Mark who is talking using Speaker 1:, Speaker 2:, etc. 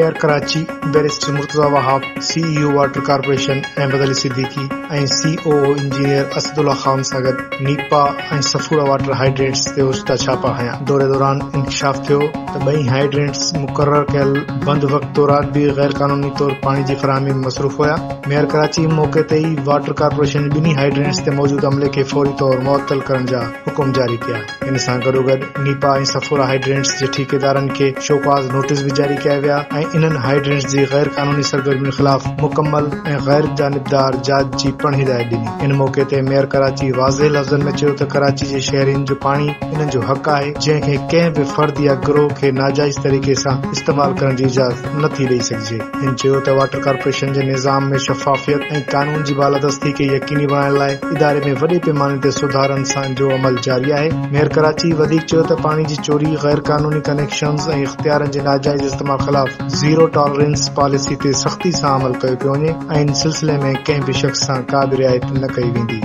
Speaker 1: Mayor Karachi barrister Murtaza Wahab, CEO water corporation Ahmed Ali Siddiqui ऐं COO engineer Asadullah Khan सां गॾु नीपा ऐं सफूरा वाटर हाइड्रेंट्स ते ओचिता छापा हया। दौरे दौरान इंकशाफ थियो त ॿई हाइड्रेंट्स मुक़रर कयल बंद वक़्त दौरान भी गैर कानूनी तौर पानी जी फराहमी में मसरूफ़ हुआ। मेयर कराची मौके ते ई वाटर कॉर्पोरेशन ॿिन्ही हाइड्रेंट्स ते मौजूद अमले खे फौरी तौर मुअत्तल करण जा हुकुम जारी कया। इन सां गॾोगॾु नीपा ऐं सफूरा हाइड्रेंट्स जे ठेकेदारनि खे शोकाज़ नोटिस भी जारी कया विया ऐं इन्हनि हाइड्रेंट्स जी गैर कानूनी सरगर्मियुनि ख़िलाफ़ मुकम्मल ऐं गैर जानिबदार जांच जी पिण हिदायत ॾिनी। इन मौके ते मेयर कराची वाज़े लफ़्ज़नि में चयो त कराची जे शहरियुनि जो पाणी इन्हनि जो हक़ आहे, जंहिंखे कंहिं बि फर्द या गिरोह खे नाजाइज़ तरीक़े सां इस्तेमाल करण जी इजाज़त नथी ॾेई सघिजे। इन चयो त वाटर कॉर्पोरेशन जे निज़ाम में शफ़ाफ़ियत ऐं कानून जी बालादस्ती खे यकीनी बणाइण लाइ इदारे में वॾे पैमाने ते सुधारनि सां जो अमल जारी आहे। मेयर कराची वधीक चयो त पाणी जी चोरी, गैर कानूनी कनेक्शन्स ऐं इख्तियारनि जे नाजाइज़ इस्तेमाल ख़िलाफ़ ज़ीरो टॉलरेंस पॉलिसी ते सख़्ती सां अमल कयो पियो वञे ऐं इन सिलसिले में कंहिं बि शख़्स सां का बि रिआयत न कई वेंदी।